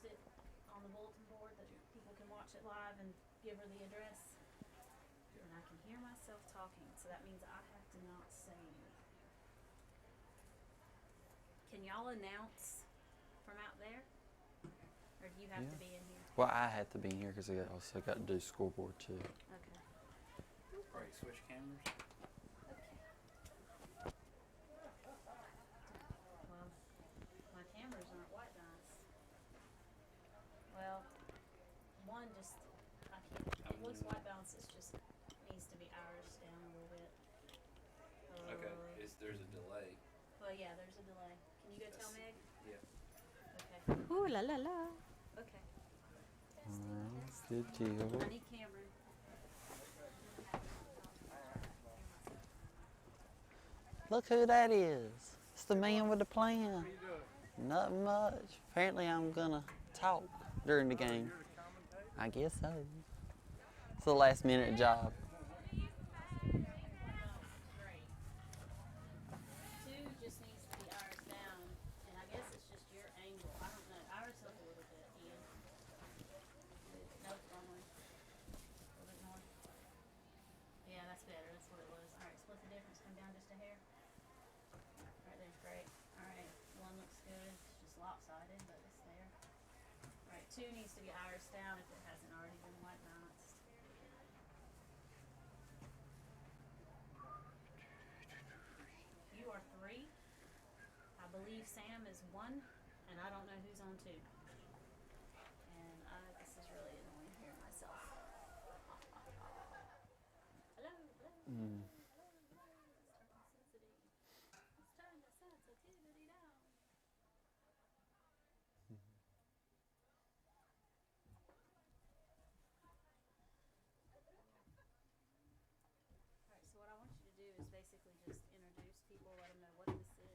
it on the bulletin board that people can watch it live and give her the address. And I can hear myself talking, so that means I have to not say anything. Can y'all announce from out there? Or do you have to be in here? Well, I had to be in here because I also got to do scoreboard too. Okay. Right, switch cameras. Okay. Well, my cameras aren't white dots. Well, one just, I can't, it looks white balance, it's just needs to be iris down a little bit. Okay, there's a delay. Well, yeah, there's a delay. Can you go tell Meg? Yeah. Okay. Ooh la la la. Okay. Good deal. I need Cameron. Look who that is. It's the man with the plan. What are you doing? Nothing much. Apparently I'm gonna talk during the game. You're the commentator? I guess so. It's a last minute job. Great. 2 just needs to be iris down, and I guess it's just your angle. I don't know. Iris up a little bit, Ian. Nope, wrong one. A little bit more. Yeah, that's better. That's what it was. Alright, split the difference. Come down just a hair. Right there's great. Alright, 1 looks good. It's just lopsided, but it's there. Alright, 2 needs to be iris down if it hasn't already been white balanced. You are 3. I believe Sam is 1, and I don't know who's on 2. And this is really annoying hearing myself. Hello, hello, hello, hello. Let's turn the sensitivity down. Alright, so what I want you to do is basically just introduce people, let them know what this is.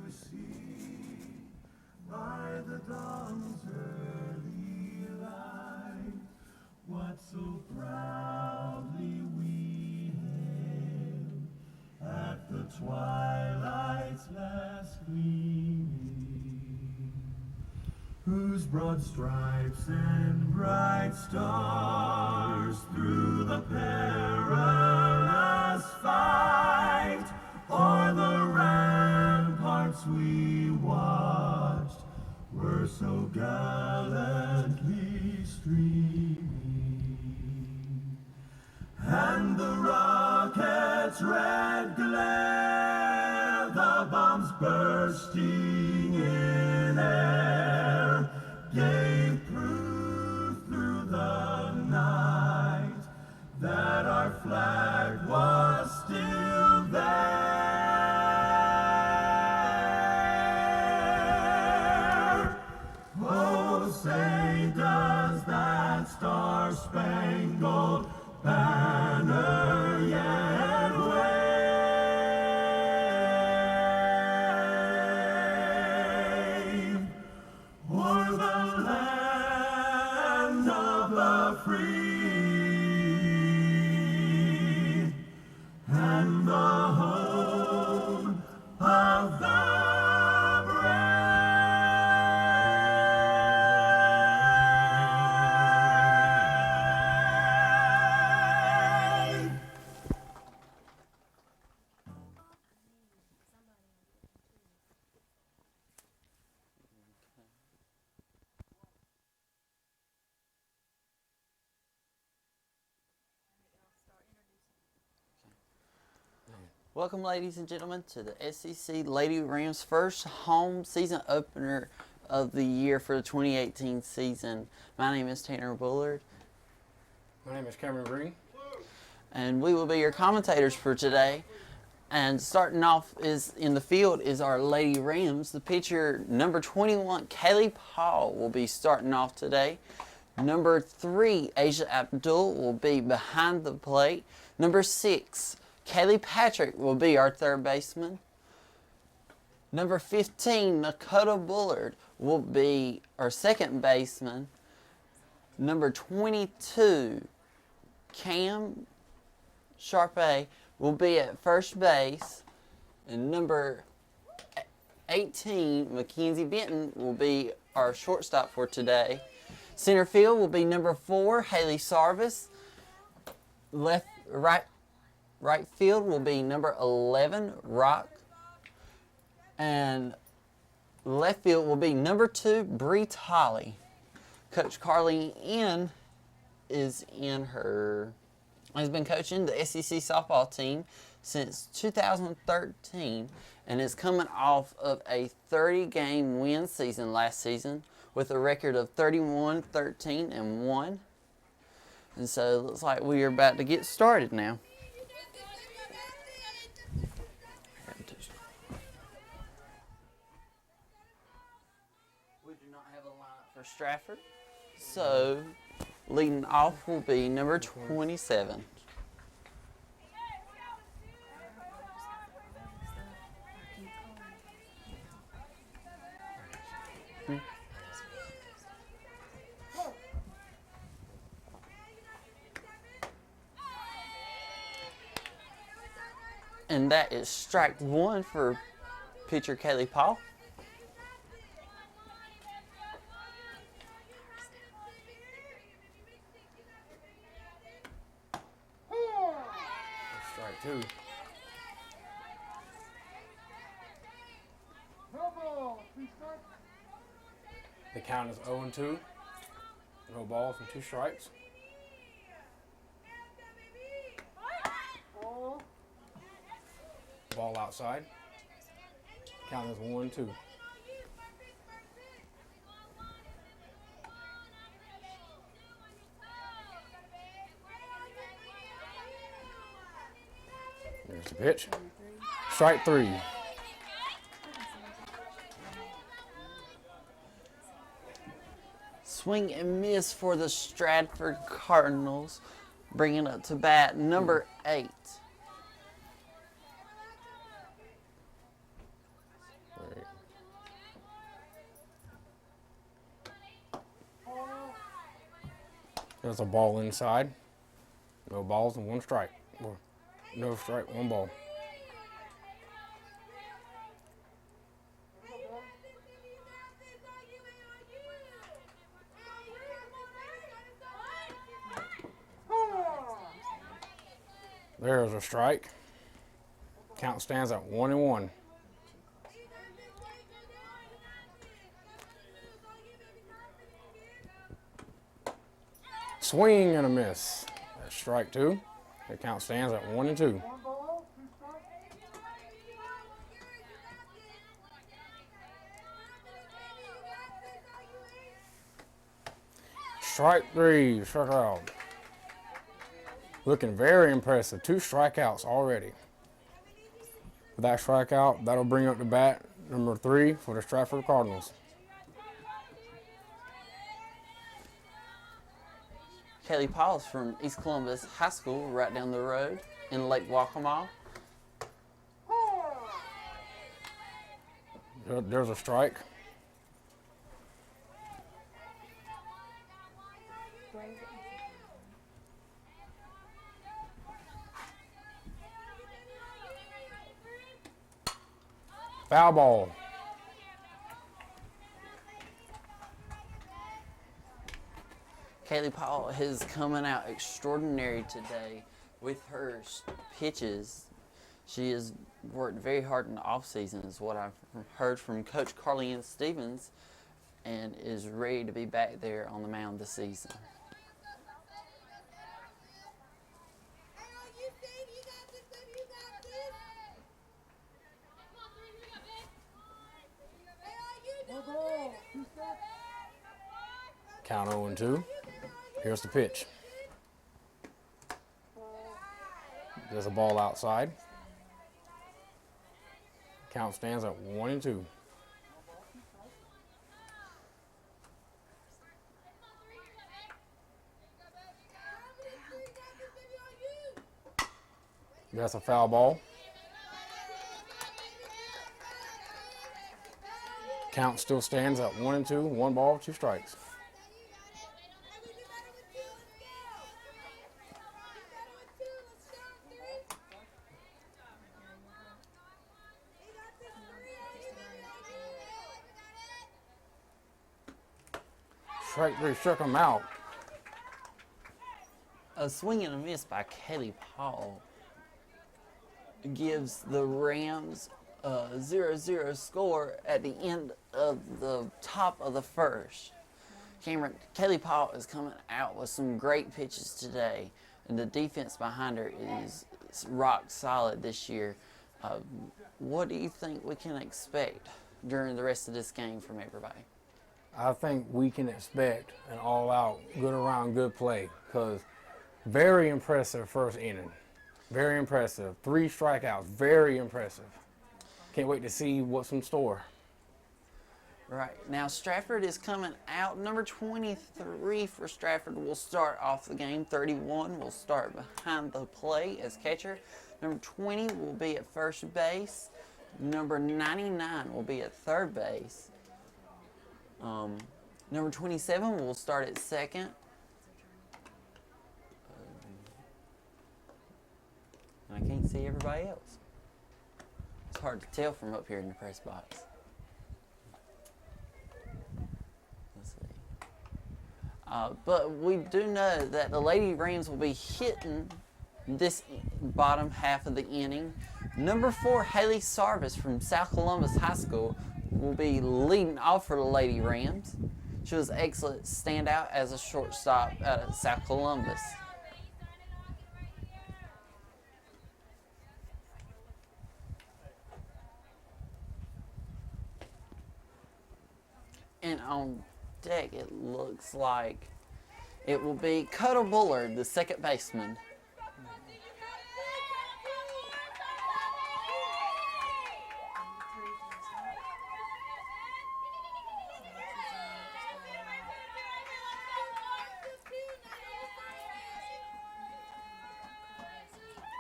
Say, can you see? whose broad stripes and bright stars through the perilous fight o'er the ramparts we watched were so gallantly streaming, and the rocket's red glare, the bombs bursting in air, gave proof through the night that our flag was still there. Oh, say does that star-spangled banner yet wave o'er the land of the free and the home of the Welcome, ladies and gentlemen, to the SCC Lady Rams' first home season opener of the year for the 2018 season. My name is Tanner Bullard, My name is Cameron Green. and we will be your commentators for today. And starting off is in the field is our Lady Rams. The pitcher, number 21, Kaylee Paul, will be starting off today. Number 3, Asia Abdul, will be behind the plate. Number 6, Kaylee Patrick will be our third baseman. Number 15, Dakota Bullard, will be our second baseman. Number 22, Cam Sharpe, will be at first base. And number 18, Mackenzie Benton, will be our shortstop for today. Center field will be number 4, Haley Sarvis. Right field will be number 11, Rock. And left field will be number 2, Bree Tolley. Coach Carly N has been coaching the SCC Softball team since 2013 and is coming off of a 30-game win season last season with a record of 31-13-1. And so it looks like we are about to get started now. We do not have a lineup for Stratford, so leading off will be number 27. And that is strike 1 for pitcher Kaylee Paul. Strike 2. The count is 0-2. No balls and 2 strikes. Ball outside. Count is 1-2. There's the pitch. Strike 3. Swing and miss for the Stratford Cardinals, bringing up to bat number 8. There's a ball inside. No balls and 1 strike. Or no strike, 1 ball. There's a strike. Count stands at 1-1. Swing and a miss. That's strike 2. The count stands at 1-2. Strike 3, struck out. Looking very impressive. 2 strikeouts already. With that strikeout, that'll bring up the bat number 3 for the Stratford Cardinals. Kaylee Pauls from East Columbus High School, right down the road in Lake Waccamaw. There's a strike. Foul ball. Kaylee Paul is coming out extraordinary today with her pitches. She has worked very hard in the offseason, is what I've heard from Coach Carly-Ann Stevens, and is ready to be back there on the mound this season. Count 0-2. Here's the pitch. There's a ball outside. Count stands at 1-2. That's a foul ball. Count still stands at 1-2. 1 ball, 2 strikes. Strike 3 struck him out. A swing and a miss by Kaylee Paul gives the Rams a 0-0 score at the end of the top of the first. Kaylee Paul is coming out with some great pitches today, and the defense behind her is rock solid this year. What do you think we can expect during the rest of this game from everybody? I think we can expect an all-out, good play, because very impressive first inning. Very impressive. 3 strikeouts. Very impressive. Can't wait to see what's in store. Right. Now, Stratford is coming out. Number 23 for Stratford will start off the game. 31 will start behind the plate as catcher. Number 20 will be at first base. Number 99 will be at third base. Number 27 will start at second. I can't see everybody else. It's hard to tell from up here in the press box. Let's see. But we do know that the Lady Rams will be hitting this bottom half of the inning. Number 4, Haley Sarvis from South Columbus High School will be leading off for the Lady Rams. She was excellent standout as a shortstop at South Columbus. And on deck, it looks like it will be Cutter Bullard, the second baseman.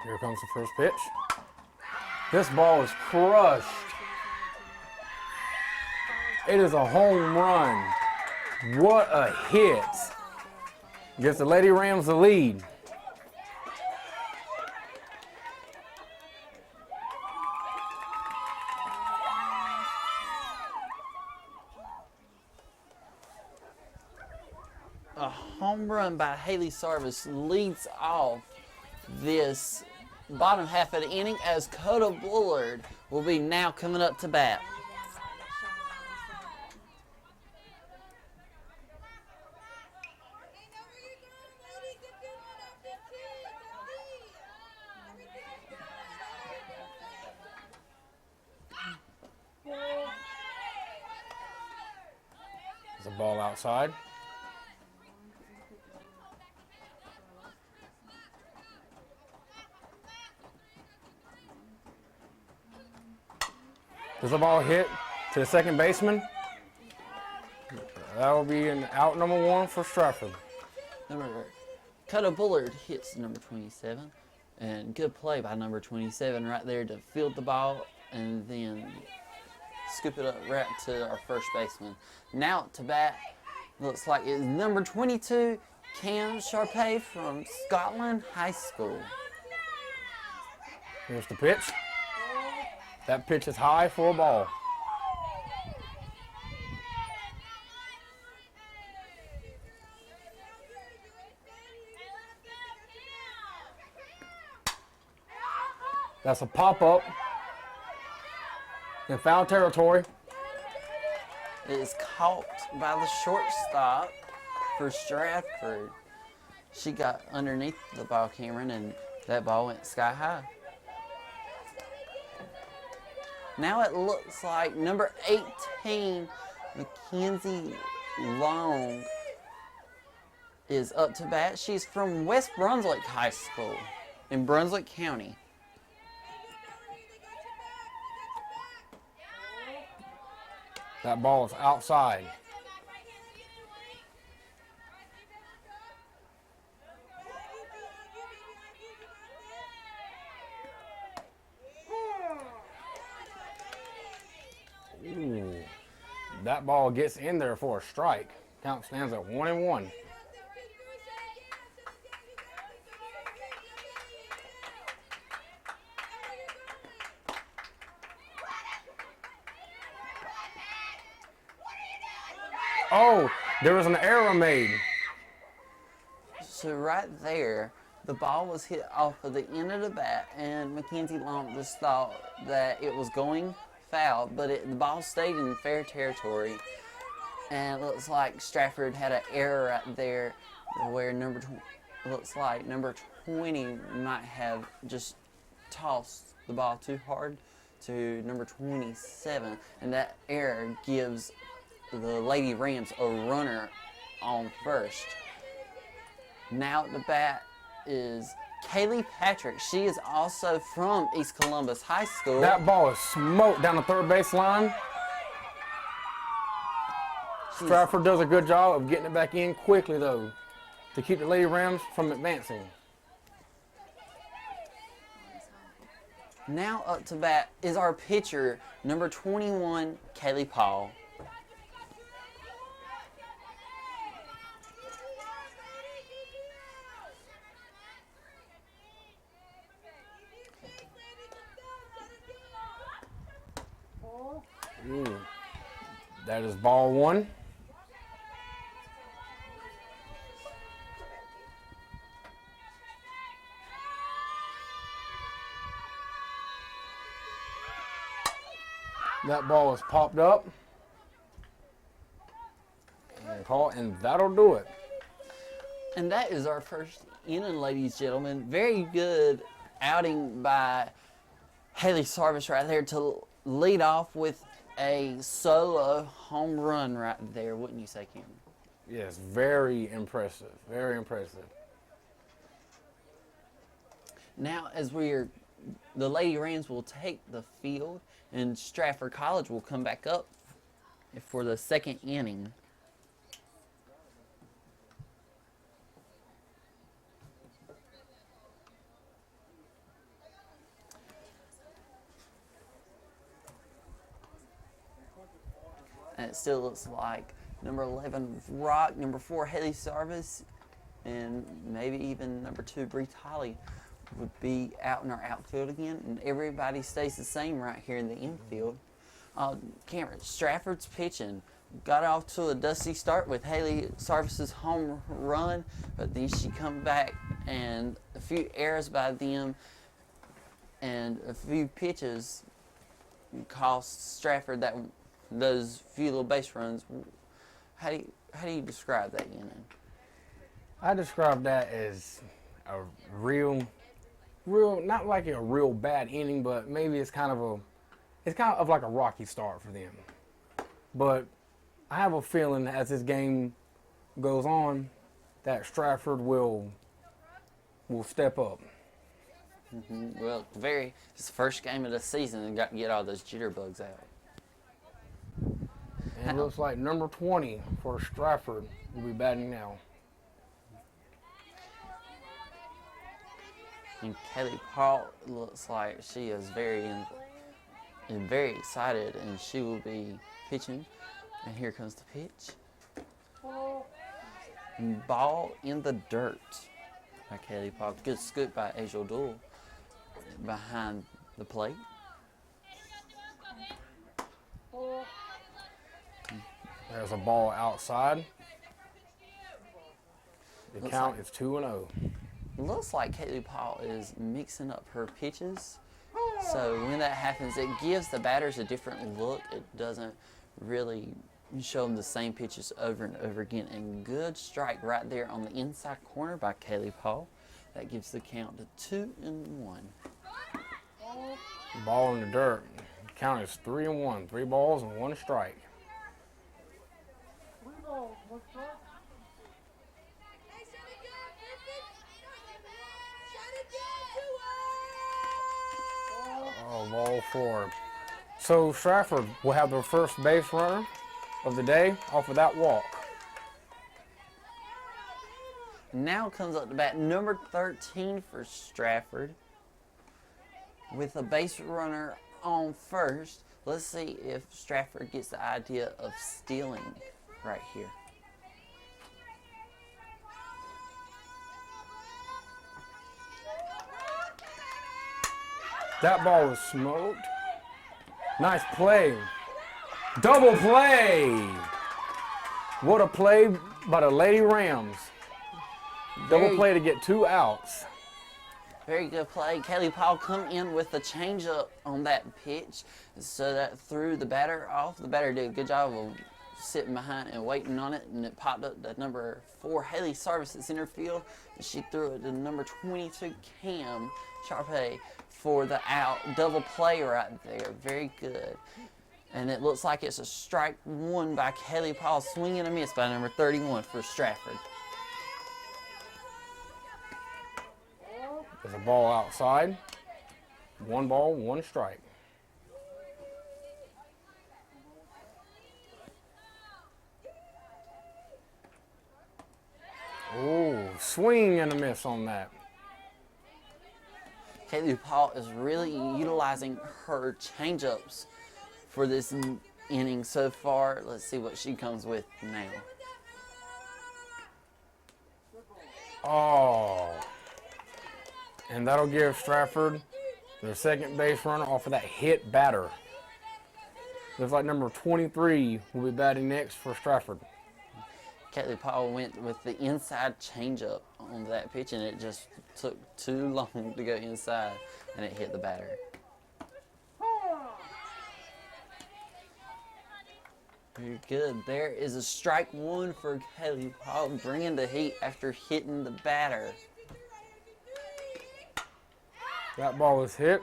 Here comes the first pitch. This ball is crushed. It is a home run. What a hit. Gives the Lady Rams the lead. A home run by Haley Sarvis leads off this bottom half of the inning as Coda Bullard will be now coming up to bat. There's a ball outside. Does the ball hit to the second baseman? That will be an out number 1 for Stratford. Coda Bullard hits number 27, and good play by number 27 right there to field the ball and then scoop it up right to our first baseman. Now to bat, looks like it's number 22, Cam Sharpay from Scotland High School. Here's the pitch. That pitch is high for a ball. That's a pop-up in foul territory. It is caught by the shortstop for Stratford. She got underneath the ball, Cameron, and that ball went sky high. Now it looks like number 18, Mackenzie Long, is up to bat. She's from West Brunswick High School in Brunswick County. That ball is outside. Ooh, that ball gets in there for a strike. Count stands at 1-1. Oh, there was an error made. So right there, the ball was hit off of the end of the bat, and Mackenzie Long just thought that it was going foul, but the ball stayed in fair territory. And it looks like Stratford had an error right there where looks like number 20 might have just tossed the ball too hard to number 27, and that error gives the Lady Rams a runner on first. Now at the bat is Kaylee Patrick. She is also from East Columbus High School. That ball is smoked down the third base line. Stratford does a good job of getting it back in quickly, though, to keep the Lady Rams from advancing. Now up to bat is our pitcher, number 21, Kaylee Paul. Ooh, that is ball 1. That ball is popped up and caught, and that'll do it. And that is our first inning, ladies and gentlemen. Very good outing by Haley Sarvis right there to lead off with a solo home run right there, wouldn't you say, Cameron? Yes, very impressive. Very impressive. Now, as the Lady Rams will take the field, and Stratford College will come back up for the second inning. And it still looks like number 11, Rock, number 4, Haley Sarvis, and maybe even number 2, Bree Holly would be out in our outfield again. And everybody stays the same right here in the infield. Cameron, Stratford's pitching. Got off to a dusty start with Haley Sarvis's home run, but then she come back and a few errors by them and a few pitches cost Stratford those few little base runs. How do you describe that inning? I describe that as a real, not like a real bad inning, but maybe it's kind of like a rocky start for them. But I have a feeling as this game goes on that Stratford will step up. Well, it's the first game of the season and got to get all those jitterbugs out. And it looks like number 20 for Stratford will be batting now. And Kelly Paul looks like she is very excited, and she will be pitching. And here comes the pitch. Ball in the dirt by Kelly Paul. Good scoop by Asia Duel behind the plate. There's a ball outside. The count is 2-0. Looks like Kaylee Paul is mixing up her pitches. So when that happens, it gives the batters a different look. It doesn't really show them the same pitches over and over again. And good strike right there on the inside corner by Kaylee Paul. That gives the count to 2-1. Ball in the dirt. The count is 3-1. 3 balls and 1 strike. Oh, ball 4. So Stratford will have their first base runner of the day off of that walk. Now comes up to bat number 13 for Stratford with a base runner on first. Let's see if Stratford gets the idea of stealing right here. That ball was smoked. Nice play. Double play. What a play by the Lady Rams. Double play to get 2 outs. Very good play. Kelly Paul come in with the changeup on that pitch, so that threw the batter off. The batter did a good job of sitting behind and waiting on it, and it popped up to number 4, Haley Sarvis at center field, and she threw it to number 22, Cam Sharpay, for the out. Double play right there. Very good. And it looks like it's a strike 1 by Kelly Paul, swing and a miss by number 31 for Stratford. There's a ball outside. 1 ball, 1 strike. Oh, swing and a miss on that. Kaylee Paul is really utilizing her changeups for this inning so far. Let's see what she comes with now. Oh. And that'll give Stratford their second base runner off of that hit batter. Looks like number 23 will be batting next for Stratford. Kaylee Paul went with the inside changeup on that pitch, and it just took too long to go inside, and it hit the batter. Very good. There is a strike 1 for Kaylee Paul, bringing the heat after hitting the batter. That ball is hit.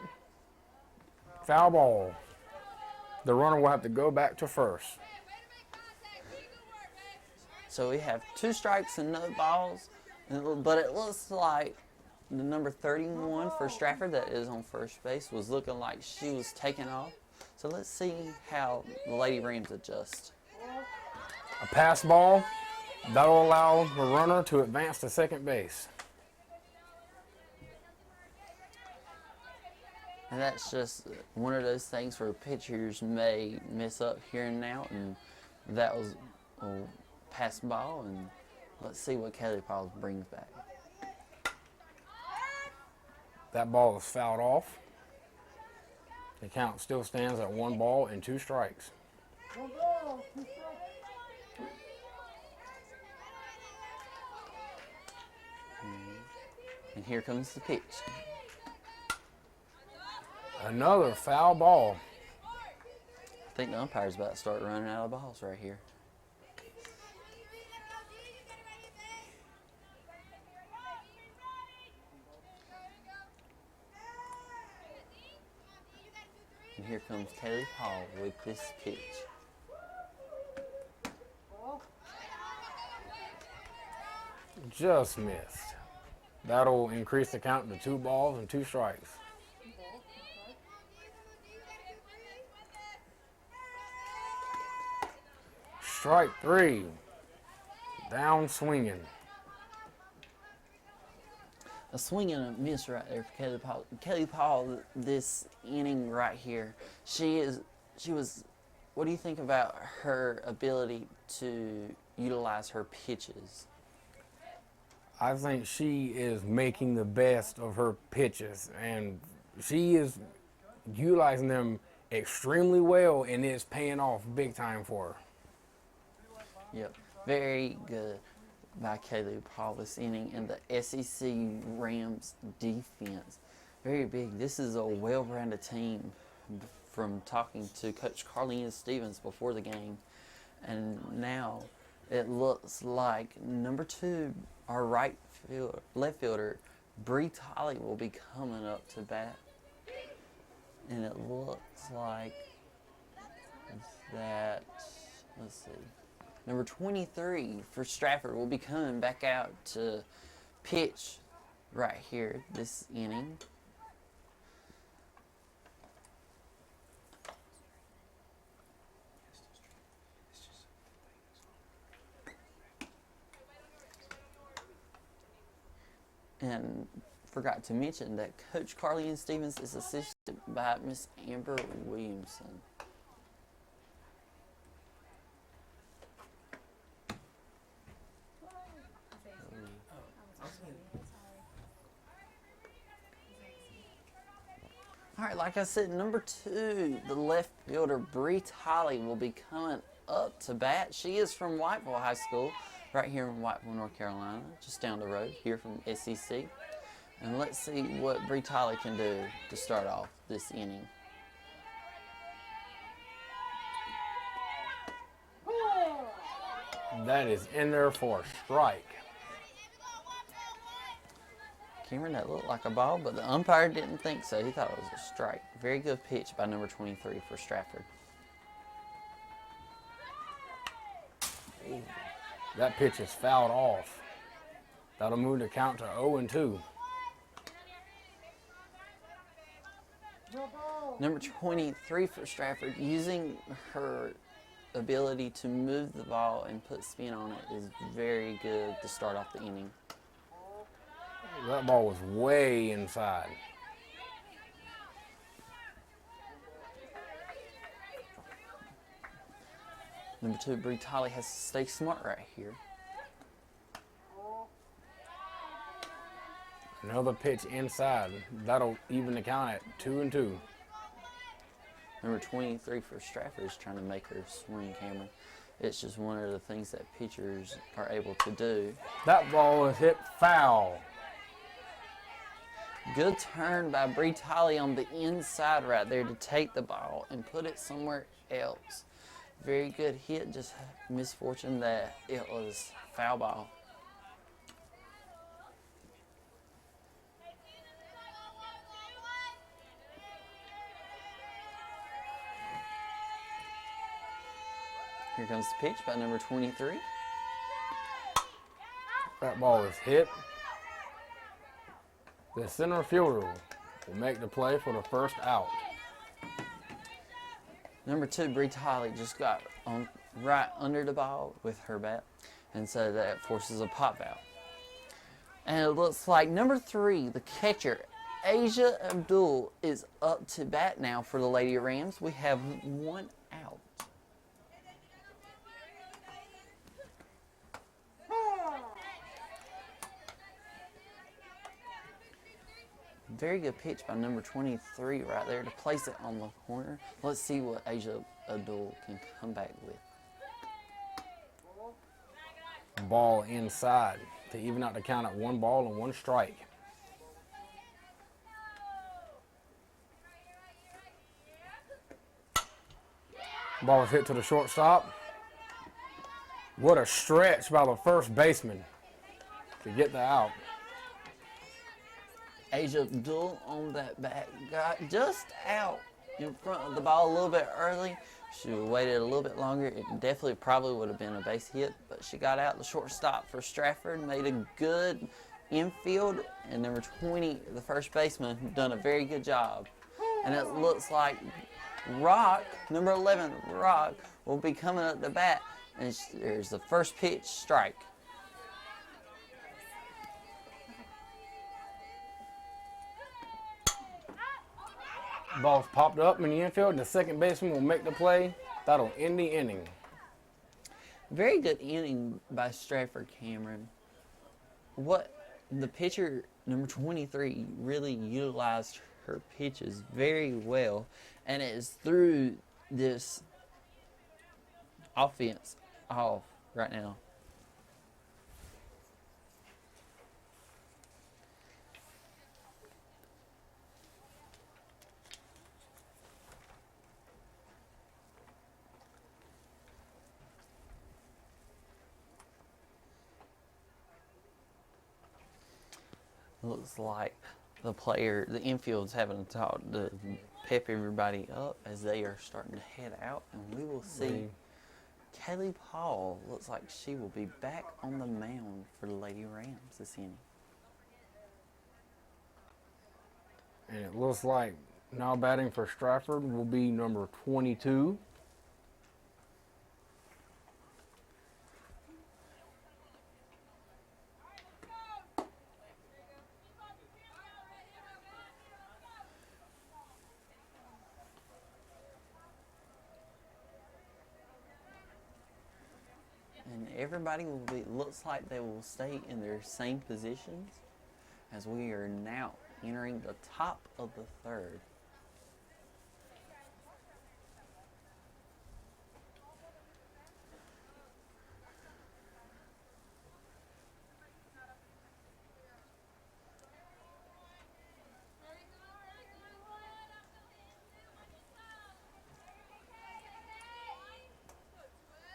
Foul ball. The runner will have to go back to first. So we have 2 strikes and no balls, but it looks like the number 31 for Stratford that is on first base was looking like she was taking off. So let's see how the Lady Rams adjust. A pass ball. That'll allow the runner to advance to second base. And that's just one of those things where pitchers may mess up here and now, and that was a pass ball, and let's see what Kelly Paul brings back. That ball is fouled off. The count still stands at 1 ball and 2 strikes. And here comes the pitch. Another foul ball. I think the umpire's about to start running out of balls right here. And here comes Kaylee Paul with this pitch. Just missed. That'll increase the count to 2 balls and 2 strikes. Strike 3. Down swinging. A swing and a miss right there for Kaylee Paul. Kaylee Paul, this inning right here, she was, what do you think about her ability to utilize her pitches? I think she is making the best of her pitches, and she is utilizing them extremely well, and it's paying off big time for her. Yep, very good by Kaylee Paul this inning, and the SEC Rams defense, very big. This is a well-rounded team from talking to Coach Carlene Stevens before the game, and now it looks like number 2, our left fielder, Bree Tolley, will be coming up to bat, and it looks like that, let's see, number 23 for Stratford will be coming back out to pitch right here this inning. And forgot to mention that Coach Carlene Stevens is assisted by Miss Amber Williamson. All right, like I said, number 2, the left fielder, Bree Tolley, will be coming up to bat. She is from Whiteville High School, right here in Whiteville, North Carolina, just down the road here from SCC. And let's see what Bree Tolley can do to start off this inning. That is in there for a strike. Cameron, that looked like a ball, but the umpire didn't think so. He thought it was a strike. Very good pitch by number 23 for Stratford. That pitch is fouled off. That'll move the count to 0-2. Number 23 for Stratford, using her ability to move the ball and put spin on it, is very good to start off the inning. That ball was way inside. Number 2, Bree Tolley has to stay smart right here. Another pitch inside. That'll even the count at 2-2. Number 23 for Stratford is trying to make her swing, Cameron. It's just one of the things that pitchers are able to do. That ball is hit foul. Good turn by Bree Tolley on the inside right there to take the ball and put it somewhere else. Very good hit, just misfortune that it was foul ball. Here comes the pitch by number 23. That ball is hit. The center fielder will make the play for the first out. Number 2, Bree Tolley, just got on right under the ball with her bat, and so that forces a pop out. And it looks like number 3, the catcher, Asia Abdul, is up to bat now for the Lady Rams. We have 1 out. Very good pitch by number 23 right there to place it on the corner. Let's see what Asia Abdul can come back with. Ball inside to even out the count at 1 ball and 1 strike. Ball was hit to the shortstop. What a stretch by the first baseman to get the out. Asia Abdul on that back got just out in front of the ball a little bit early. She waited a little bit longer. It definitely probably would have been a base hit, but she got out. The shortstop for Stratford made a good infield, and number 20, the first baseman, done a very good job. And it looks like Rock, number 11, Rock, will be coming up the bat, and there's the first pitch strike. Ball's popped up in the infield, and the second baseman will make the play. That'll end the inning. Very good inning by Stratford, Cameron. What the pitcher, number 23, really utilized her pitches very well, and it is through this offense off right now. Looks like the infield's having to talk to pep everybody up as they are starting to head out, and we will see Kaylee Paul. Looks like she will be back on the mound for the Lady Rams this inning. And it looks like now batting for Stratford will be number 22. And everybody will be, looks like they will stay in their same positions as we are now entering the top of the third.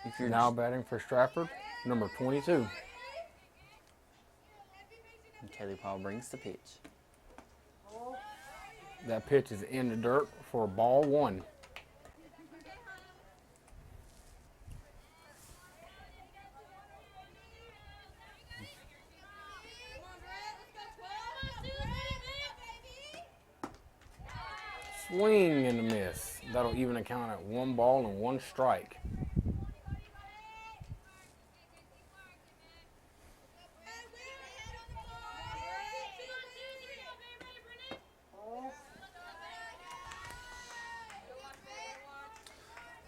If you're Now batting for Stratford, number 22. And Kelly Paul brings the pitch. That pitch is in the dirt for ball one. Swing and a miss. That'll even account at 1 ball and 1 strike.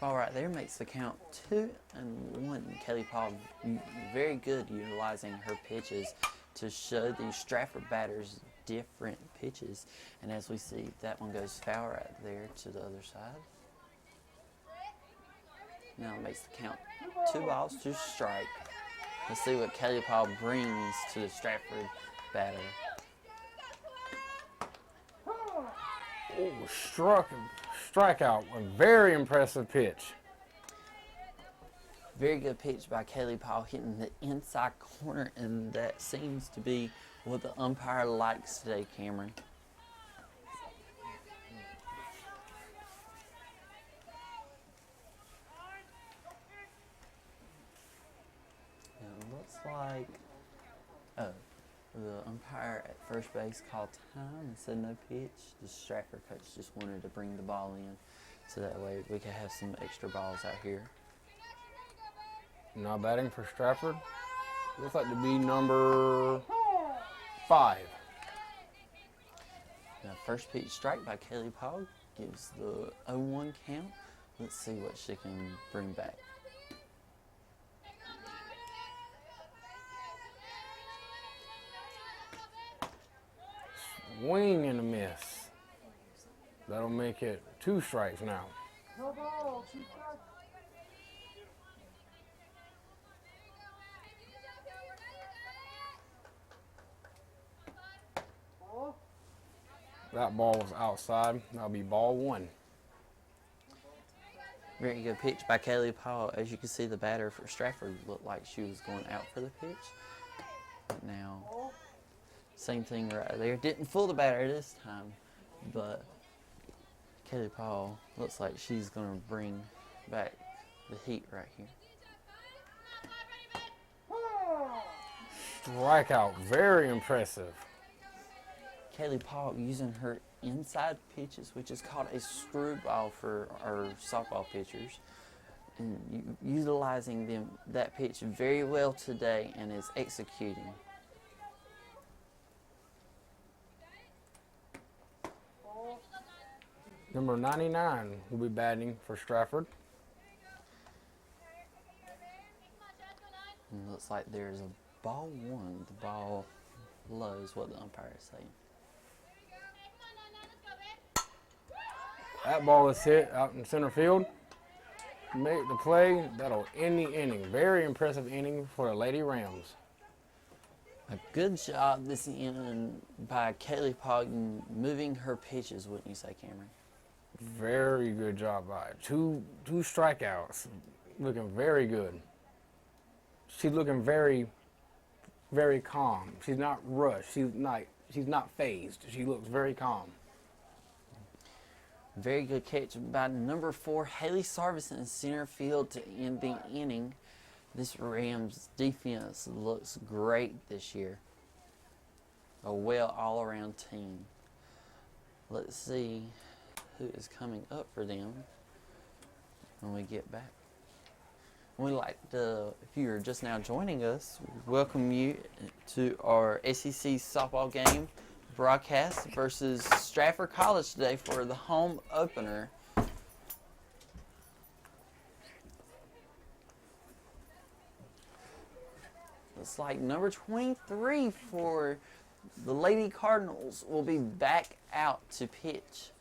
Ball right there makes the count 2-1. Kelly Paul very good utilizing her pitches to show these Stratford batters different pitches. And as we see, that one goes foul right there to the other side. Now it makes the count 2 balls, 2 strike. Let's see what Kelly Paul brings to the Stratford batter. Oh, strikeout. A very impressive pitch. Very good pitch by Kelly Paul, hitting the inside corner, and that seems to be what the umpire likes today, Cameron. It looks like, the umpire at first base called time and said no pitch. The Stratford coach just wanted to bring the ball in so that way we could have some extra balls out here. Now batting for Stratford. Looks like to be number 5. Now first pitch strike by Kelly Paul gives the 0-1 count. Let's see what she can bring back. Swing and a miss. That'll make it 2 strikes now. That ball was outside. That'll be ball 1. Very good pitch by Kaylee Paul. As you can see, the batter for Stratford looked like she was going out for the pitch. But now, same thing right there. Didn't fool the batter this time, but Kaylee Paul looks like she's going to bring back the heat right here. Strikeout, very impressive. Kaylee Paul using her inside pitches, which is called a screwball for our softball pitchers, and utilizing that pitch very well today and is executing. Number 99 will be batting for Stratford. And looks like there's a ball one. The ball low is what the umpire is saying. That ball is hit out in center field. Make the play. That'll end the inning. Very impressive inning for the Lady Rams. A good job this inning by Kaylee Pogden moving her pitches, wouldn't you say, Cameron? Very good job by her. Two strikeouts. Looking very good. She's looking very, very calm. She's not rushed. She's not phased. She looks very calm. Very good catch by number 4, Haley Sarvis in center field to end the inning. This Rams defense looks great this year. A well all-around team. Let's see who is coming up for them when we get back. We'd like to, if you're just now joining us, welcome you to our SCC Softball game broadcast versus Stratford College today for the home opener. Looks like number 23 for the Lady Cardinals will be back out to pitch.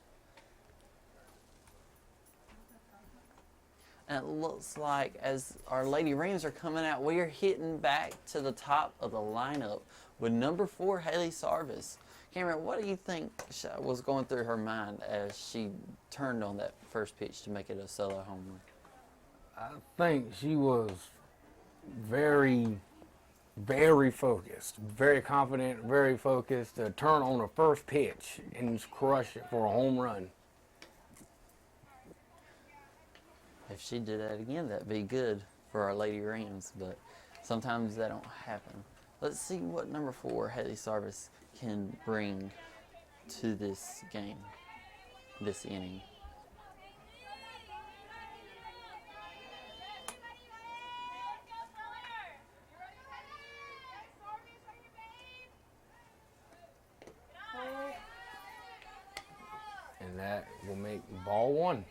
And it looks like as our Lady Rams are coming out, we are hitting back to the top of the lineup with number 4, Haley Sarvis. Cameron, what do you think was going through her mind as she turned on that first pitch to make it a solo home run? I think she was very, very focused, very confident, very focused to turn on the first pitch and just crush it for a home run. If she did that again, that'd be good for our Lady Rams, but sometimes that don't happen. Let's see what number 4, Haley Sarvis, can bring to this game, this inning. And that will make ball 1.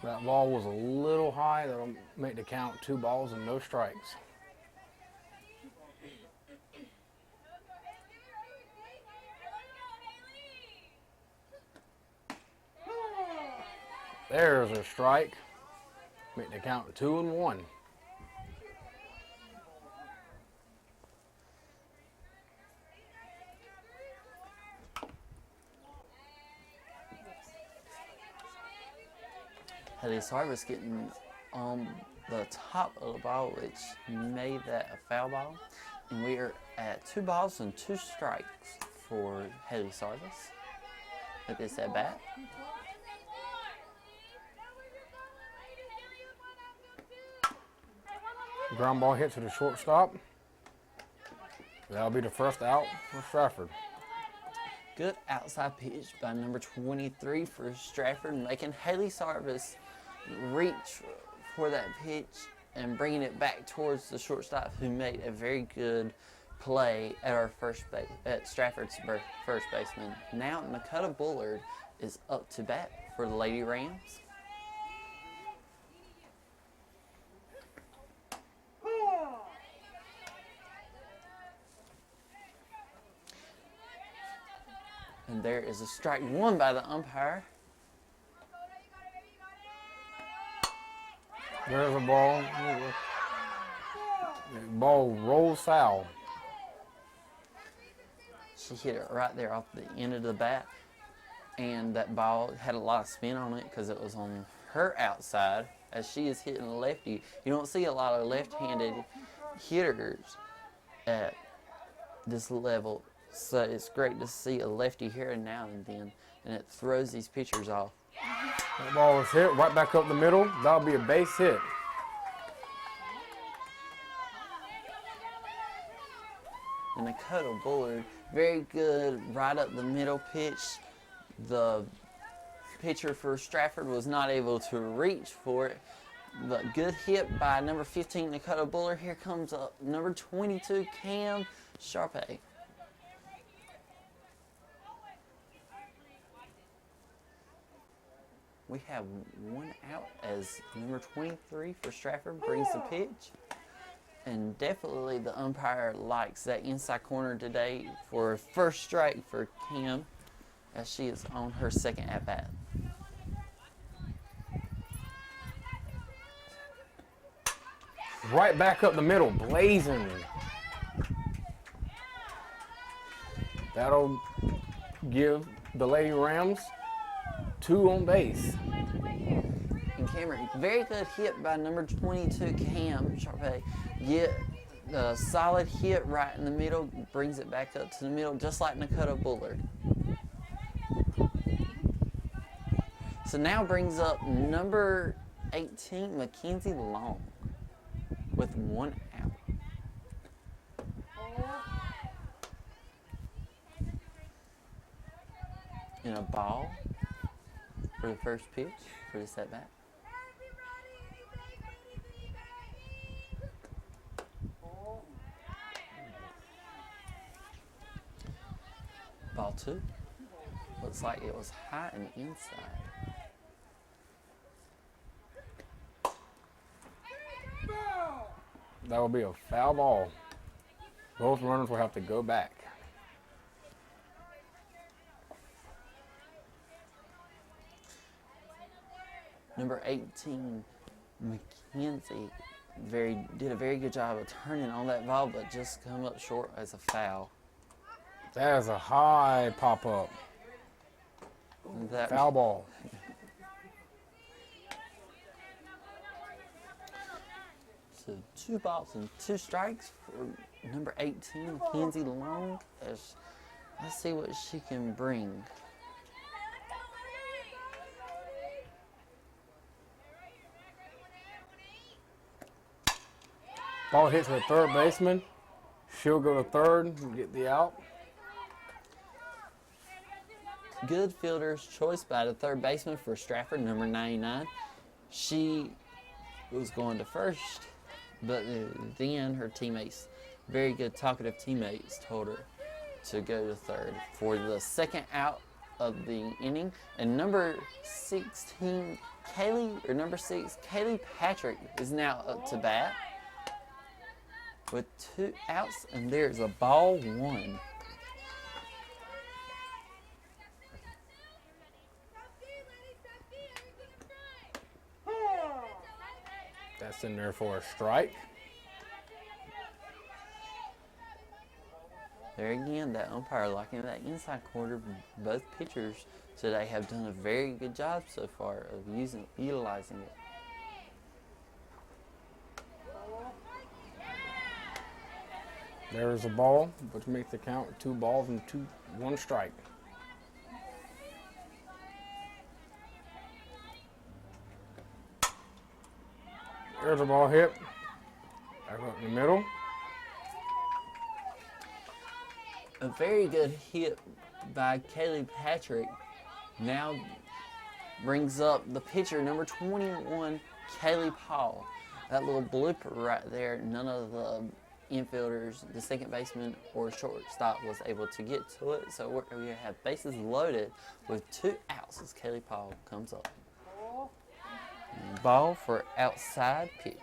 That ball was a little high. That'll make the count 2 balls and no strikes. There's a strike. Make the count 2-1. Haley Sarvis getting on the top of the ball, which made that a foul ball. And we are at 2 balls and 2 strikes for Haley Sarvis at this at bat. Ground ball hit to the shortstop. That'll be the first out for Stratford. Good outside pitch by number 23 for Stratford, making Haley Sarvis reach for that pitch and bringing it back towards the shortstop, who made a very good play at our first base, at Stratford's first baseman. Now Nakota Bullard is up to bat for the Lady Rams. And there is a strike 1 by the umpire. There's a ball. The ball rolls foul. She hit it right there off the end of the bat, and that ball had a lot of spin on it because it was on her outside. As she is hitting a lefty, you don't see a lot of left-handed hitters at this level, so it's great to see a lefty here and now and then, and it throws these pitchers off. That ball was hit right back up the middle. That'll be a base hit. And Dakota Bullard, very good right up the middle pitch. The pitcher for Stratford was not able to reach for it, but good hit by number 15 Dakota Bullard. Here comes up number 22 Cam Sharpe. We have one out as number 23 for Stratford brings the pitch. And definitely the umpire likes that inside corner today for first strike for Cam as she is on her second at-bat. Right back up the middle, blazing. That'll give the Lady Rams 2 on base. And Cameron, very good hit by number 22 Cam Sharpe. Get a solid hit right in the middle, brings it back up to the middle just like Dakota Bullard. So now brings up number 18 Mackenzie Long with 1 out. And a ball for the first pitch for the setback. Ball 2. Looks like it was high and inside. That will be a foul ball. Both runners will have to go back. Number 18, Mackenzie, did a very good job of turning on that ball, but just come up short as a foul. That is a high pop-up. Foul ball. So 2 balls and 2 strikes for number 18, Mackenzie Long. Let's see what she can bring. Ball hits the third baseman. She'll go to third and get the out. Good fielder's choice by the third baseman for Stratford, number 99. She was going to first, but then her teammates, very good talkative teammates, told her to go to third for the second out of the inning. And number 6, Kaylee Patrick is now up to bat with 2 outs, and there's a ball 1. That's in there for a strike. There again, that umpire liking that inside corner. Both pitchers today have done a very good job so far of utilizing it. There's a ball, which makes the count 2 balls and 1 strike. There's a ball hit. Back up in the middle. A very good hit by Kaylee Patrick now brings up the pitcher, number 21, Kaylee Paul. That little blooper right there, none of the infielders, the second baseman or shortstop was able to get to it. So we have bases loaded with 2 outs as Kaylee Paul comes up. Ball for outside pitch.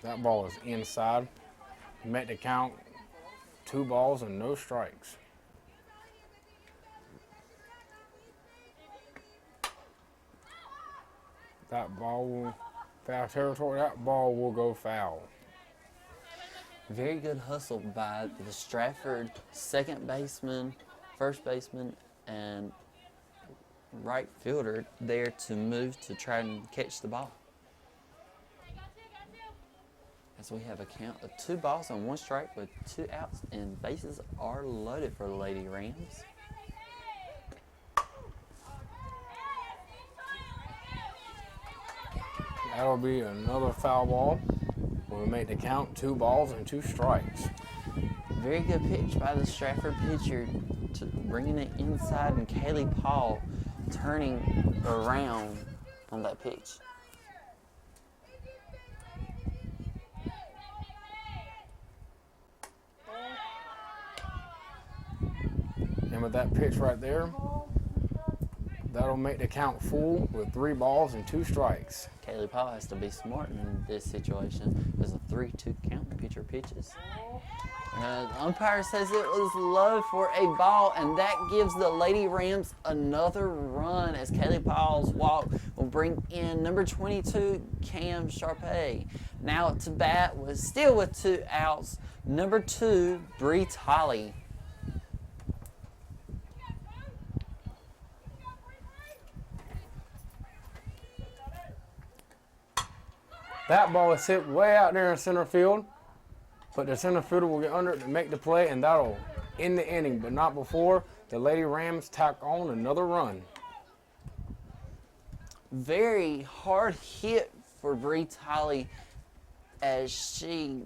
That ball is inside. Met the count 2 balls and no strikes. That ball will foul territory. That ball will go foul. Very good hustle by the Stratford second baseman, first baseman, and right fielder there to move to try and catch the ball. As we have a count of 2 balls and 1 strike with 2 outs, and bases are loaded for the Lady Rams. That'll be another foul ball. We'll make the count 2 balls and 2 strikes. Very good pitch by the Stratford pitcher, bringing it inside, and Kaylee Paul turning around on that pitch. And with that pitch right there, that'll make the count full with 3 balls and 2 strikes. Kaylee Paul has to be smart in this situation. There's a 3-2 count. Pitcher pitches. The umpire says it was low for a ball, and that gives the Lady Rams another run as Kaylee Paul's walk will bring in number 22, Cam Sharpay. Now to bat still with 2 outs, number 2, Bree Tolley. That ball is hit way out there in center field, but the center fielder will get under it to make the play, and that'll end the inning, but not before the Lady Rams tack on another run. Very hard hit for Bree Tolley as she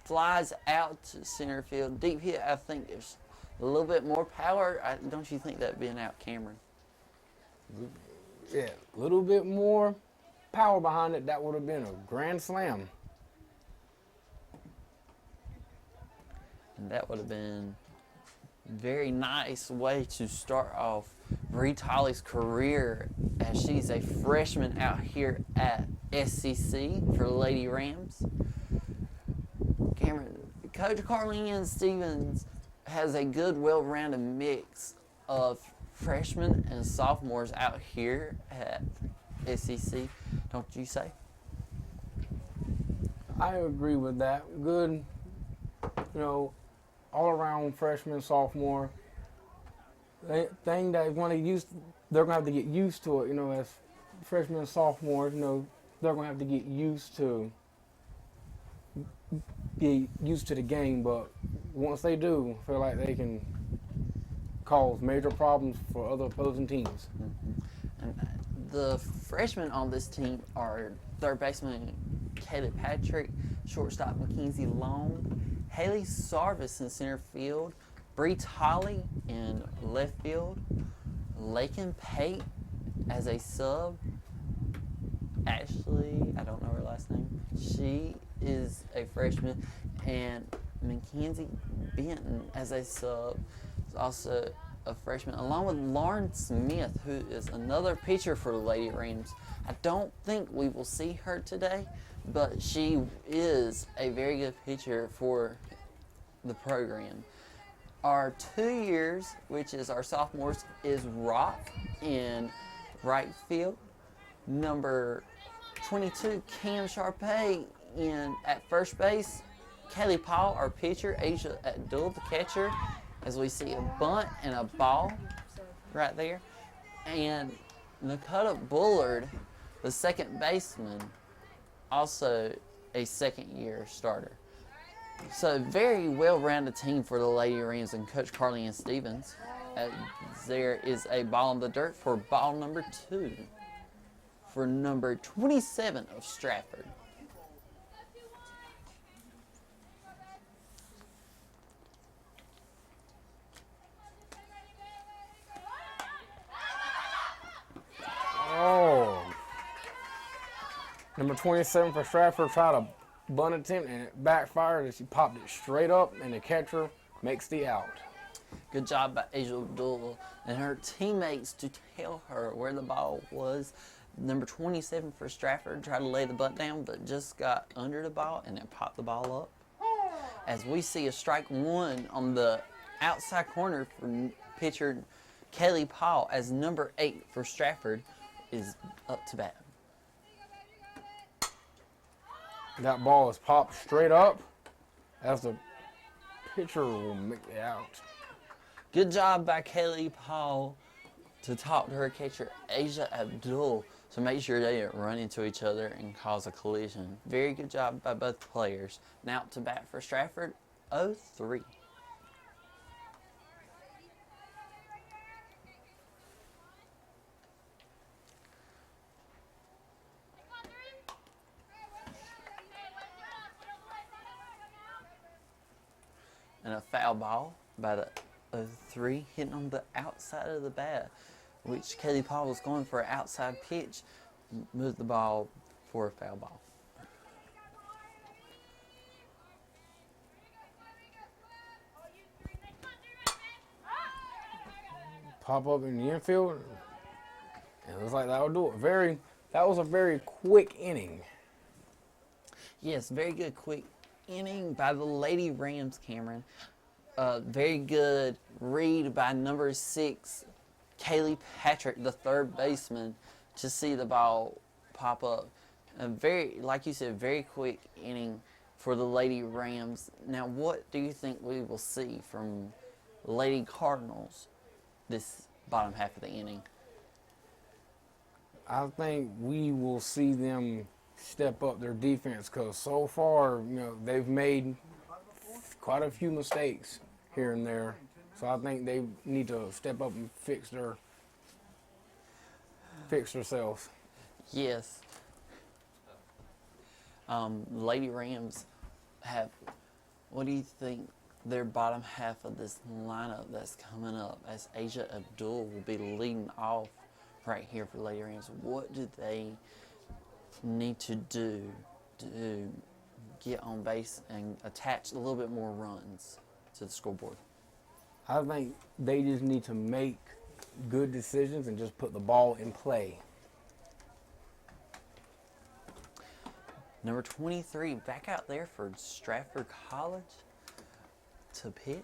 flies out to center field. Deep hit, I think there's a little bit more power. Don't you think that'd be an out, Cameron? Yeah, a little bit more power behind it, that would have been a grand slam. And that would have been a very nice way to start off Bree Tolley's career, as she's a freshman out here at SCC for the Lady Rams. Cameron, Coach Carleen Stevens has a good, well-rounded mix of freshmen and sophomores out here at SCC, don't you say? I agree with that. Good, all-around freshman, sophomore. Thing that they're gonna have to get used to it. As freshmen and sophomores, they're gonna have to get used to the game. But once they do, I feel like they can cause major problems for other opposing teams. And the freshmen on this team are third baseman Caleb Patrick, shortstop Mackenzie Long, Haley Sarvis in center field, Bree Tolley in left field, Lakin Pate as a sub, Ashley, I don't know her last name, she is a freshman, and Mackenzie Benton as a sub is also a freshman, along with Lauren Smith, who is another pitcher for the Lady Rams. I don't think we will see her today, but she is a very good pitcher for the program. Our 2 years, which is our sophomores, is Rock in right field. Number 22, Cam Sharpay at first base. Kaylee Paul, our pitcher. Asia Abdul, the catcher. As we see a bunt and a ball right there. And Nakota Bullard, the second baseman, also a second-year starter. So very well-rounded team for the Lady Rams and Coach Carleen Stevens. There is a ball in the dirt for ball number 2 for number 27 of Stratford. Oh. Number 27 for Stratford tried a bunt attempt and it backfired as she popped it straight up, and the catcher makes the out. Good job by Asia Abdul and her teammates to tell her where the ball was. Number 27 for Stratford tried to lay the bunt down, but just got under the ball and then popped the ball up. As we see a strike 1 on the outside corner for pitcher Kaylee Paul, as number 8 for Stratford is up to bat. That ball is popped straight up as the pitcher will make it out. Good job by Kaylee Paul to talk to her catcher, Asia Abdul, to make sure they didn't run into each other and cause a collision. Very good job by both players. Now to bat for Stratford, 0-3. And a foul ball by the 0-3, hitting on the outside of the bat, which Kaylee Paul was going for an outside pitch, moved the ball for a foul ball. Pop up in the infield. And it looks like that will do it. That was a very quick inning. Yes, very good quick inning by the Lady Rams, Cameron. Very good read by number 6, Kaylee Patrick, the third baseman, to see the ball pop up. Like you said, very quick inning for the Lady Rams. Now, what do you think we will see from Lady Cardinals this bottom half of the inning? I think we will see them step up their defense because so far, they've made quite a few mistakes here and there. So I think they need to step up and fix themselves. Yes. Lady Rams have, what do you think their bottom half of this lineup that's coming up, as Asia Abdul will be leading off right here for Lady Rams? What do they need to do to get on base and attach a little bit more runs to the scoreboard? I think they just need to make good decisions and just put the ball in play. Number 23 back out there for Stratford College to pitch,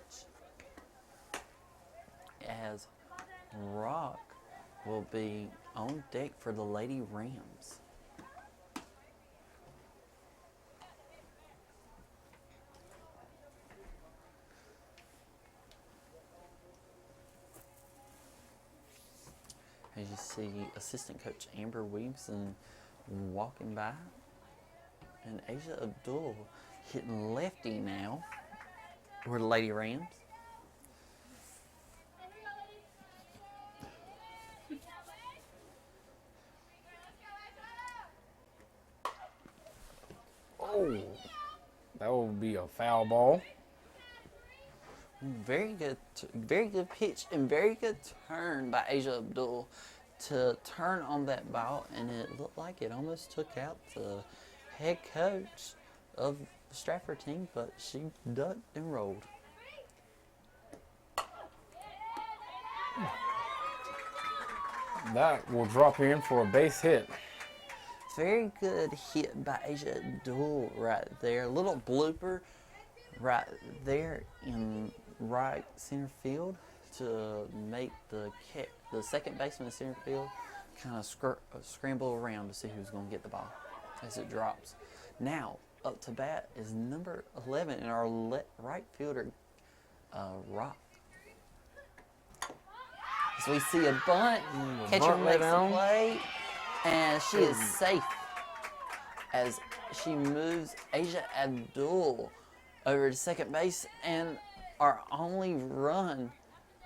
as Rock will be on deck for the Lady Rams. As you see, assistant coach Amber Williamson walking by, and Asia Abdul hitting lefty now for the Lady Rams. Oh, that will be a foul ball. Very good pitch and very good turn by Asia Abdul to turn on that ball, and it looked like it almost took out the head coach of the Stratford team, but she ducked and rolled. That will drop in for a base hit. Very good hit by Asia Abdul right there. A little blooper right there in right center field to make the second baseman in center field kind of scramble around to see who's going to get the ball as it drops. Now up to bat is number 11 in our right fielder, Rock. So we see a bunt, catcher makes the play, and she is safe as she moves Asia Abdul over to second base, and our only run,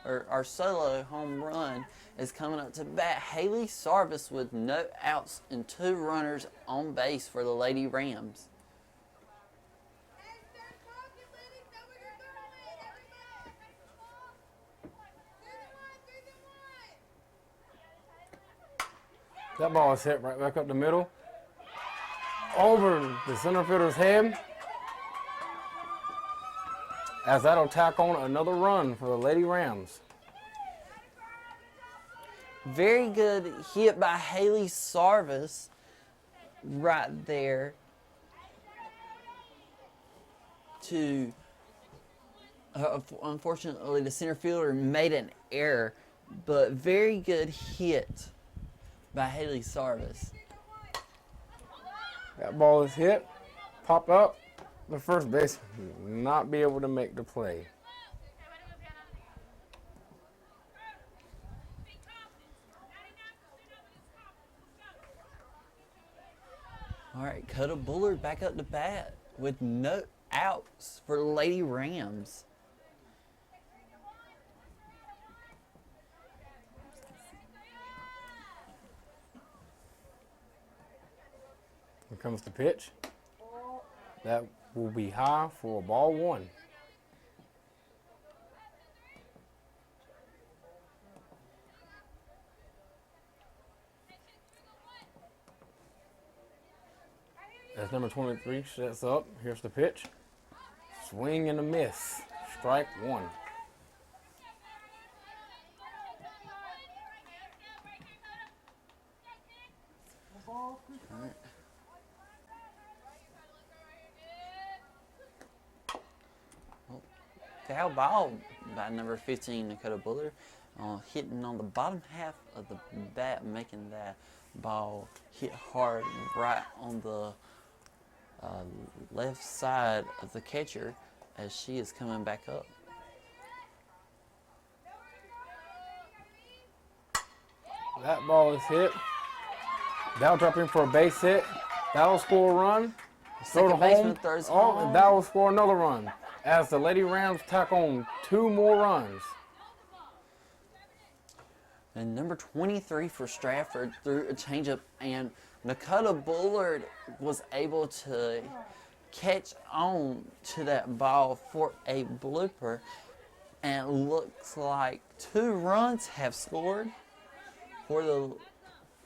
or our solo home run, is coming up to bat. Haley Sarvis with no outs and 2 runners on base for the Lady Rams. That ball is hit right back up the middle. Over the center fielder's head. As that'll tack on another run for the Lady Rams. Very good hit by Haley Sarvis right there to, unfortunately, the center fielder made an error, but very good hit by Haley Sarvis. That ball is hit, pop up, the first baseman will not be able to make the play. All right, Cutter Bullard back up to bat with no outs for Lady Rams. Here comes the pitch. That will be high for ball one. As number 23 sets up, here's the pitch. Swing and a miss. Strike one. Foul ball by number 15, Dakota Bullard, hitting on the bottom half of the bat, making that ball hit hard right on the left side of the catcher as she is coming back up. That ball is hit. That'll drop in for a base hit. That'll score a run. Throw to Second baseman home. throws Oh, home. and that will score another run. As the Lady Rams tack on 2 more runs. And number 23 for Stratford threw a changeup, and Dakota Bullard was able to catch on to that ball for a blooper. And it looks like 2 runs have scored for the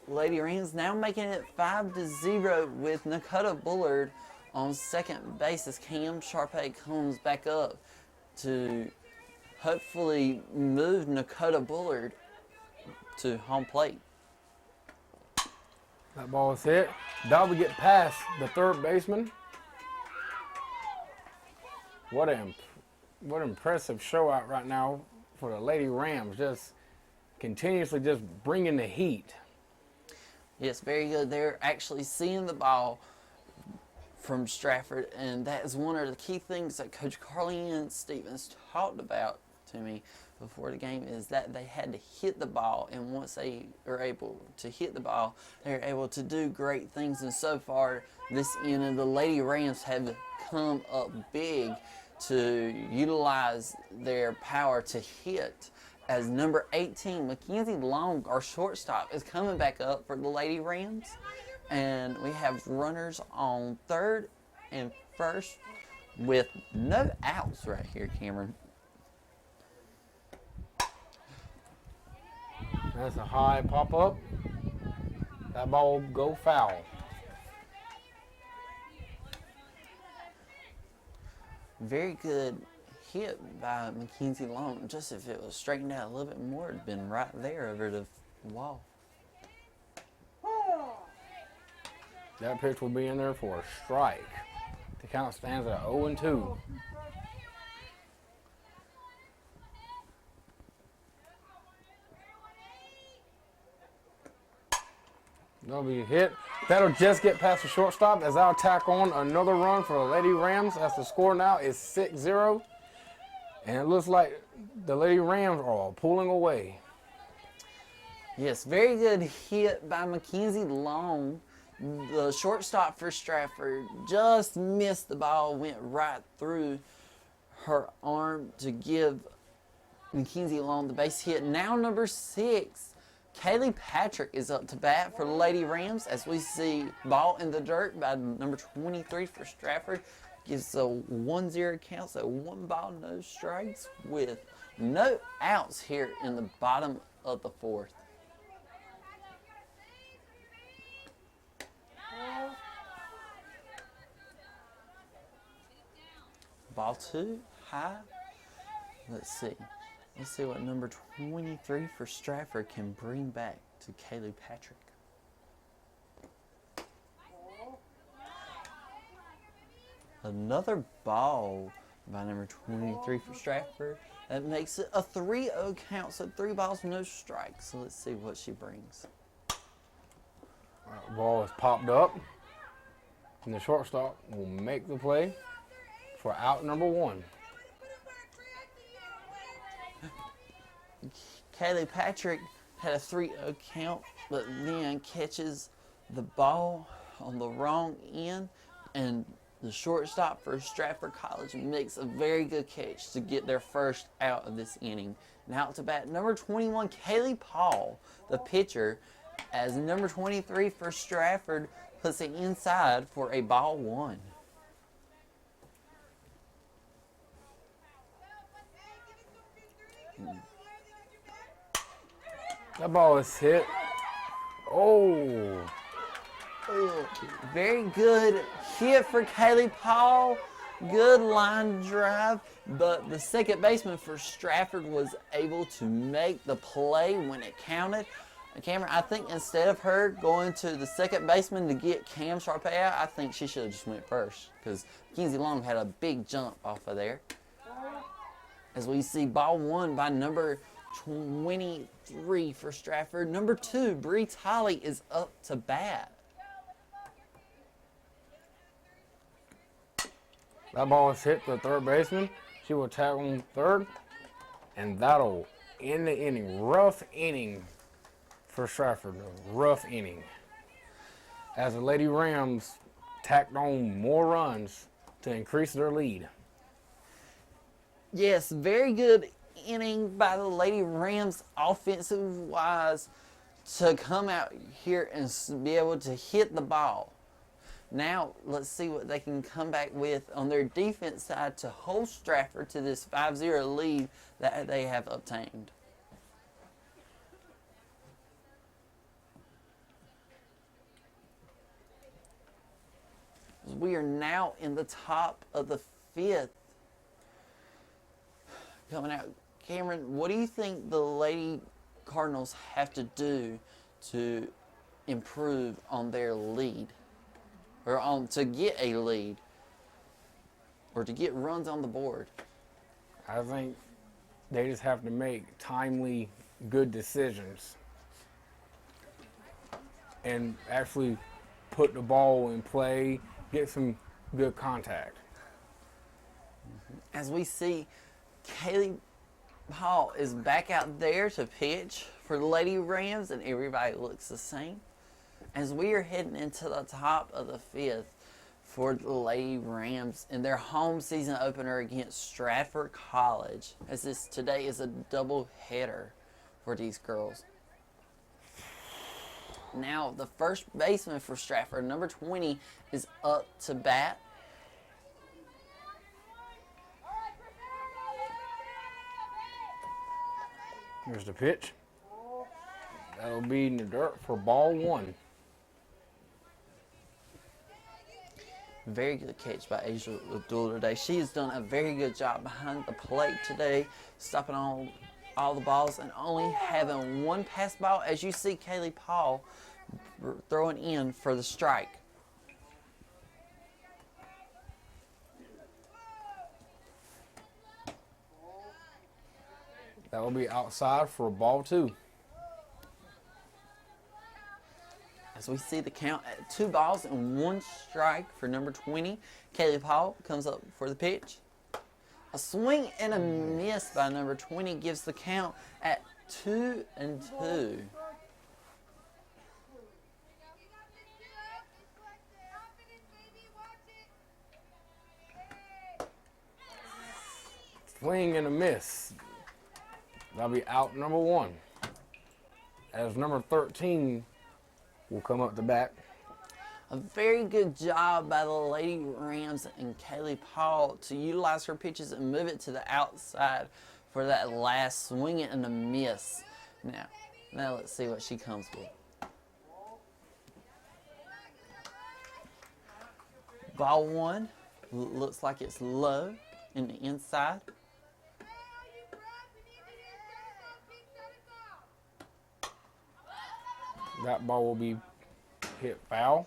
Lady Rams, now making it 5-0 with Dakota Bullard on second base as Cam Sharpay comes back up to hopefully move Dakota Bullard to home plate. That ball is hit. That will get past the third baseman. What an impressive show out right now for the Lady Rams. Just continuously just bringing the heat. Yes, very good. They're actually seeing the ball from Stratford, and that is one of the key things that Coach Carly-Ann Stevens talked about to me before the game, is that they had to hit the ball, and once they are able to hit the ball, they're able to do great things. And so far this inning, the Lady Rams have come up big to utilize their power to hit, as number 18, Mackenzie Long, our shortstop, is coming back up for the Lady Rams. And we have runners on third and first with no outs right here, Cameron. That's a high pop-up. That ball will go foul. Very good hit by Mackenzie Long. Just if it was straightened out a little bit more, it'd been right there over the wall. That pitch will be in there for a strike. The count stands at 0-2. That'll be a hit. That'll just get past the shortstop as I'll tack on another run for the Lady Rams, as the score now is 6-0. And it looks like the Lady Rams are all pulling away. Yes, very good hit by Mackenzie Long. The shortstop for Stratford just missed the ball, went right through her arm to give Mackenzie Long the base hit. Now number 6, Kaylee Patrick is up to bat for the Lady Rams, as we see ball in the dirt by number 23 for Stratford. Gives a 1-0 count, so 1 ball, no strikes, with no outs here in the bottom of the 4th. Ball 2, high. Let's see what number 23 for Stratford can bring back to Kaylee Patrick. Another ball by number 23 for Stratford. That makes it a 3-0 count, so 3 balls, no strikes. So let's see what she brings. Ball is popped up. And the shortstop will make the play for out number 1. Kaylee Patrick had a 3-0 count, but then catches the ball on the wrong end, and the shortstop for Stratford College makes a very good catch to get their first out of this inning. Now to bat, number 21, Kaylee Paul, the pitcher, as number 23 for Stratford puts it inside for a ball 1. That ball is hit. Oh, Very good hit for Kaylee Paul. Good line drive, but the second baseman for Stratford was able to make the play when it counted. Cameron, I think instead of her going to the second baseman to get Cam Sharpay out, I think she should have just went first because Kinsey Long had a big jump off of there. As we see ball 1 by number 23 for Stratford. Number 2, Bree Tolley is up to bat. that ball is hit to the third baseman. She will tag on third, and that'll end the inning. Rough inning for Stratford. A rough inning. As the Lady Rams tacked on more runs to increase their lead. Yes, very good inning by the Lady Rams offensive-wise to come out here and be able to hit the ball. Now, let's see what they can come back with on their defense side to hold Stratford to this 5-0 lead that they have obtained. We are now in the top of the 5th. Coming out. Cameron, what do you think the Lady Cardinals have to do to improve on their lead? Or to get a lead? Or to get runs on the board? I think they just have to make timely, good decisions and actually put the ball in play, get some good contact. As we see, Kaylee Paul is back out there to pitch for the Lady Rams, and everybody looks the same. As we are heading into the top of the 5th for the Lady Rams in their home season opener against Stratford College, as this today is a double header for these girls. Now, the first baseman for Stratford, number 20, is up to bat. Here's the pitch. That'll be in the dirt for ball 1. Very good catch by Asia Abdul today. She has done a very good job behind the plate today, stopping all the balls and only having one pass ball. As you see, Kaylee Paul throwing in for the strike. That will be outside for ball 2. As we see the count at 2 balls and 1 strike for number 20, Kaylee Paul comes up for the pitch. A swing and a miss by number 20 gives the count at 2-2. Swing and a miss. That'll be out number 1. As number 13 will come up to bat. A very good job by the Lady Rams and Kaylee Paul to utilize her pitches and move it to the outside for that last swing and a miss. Now let's see what she comes with. Ball 1 looks like it's low in the inside. That ball will be hit foul.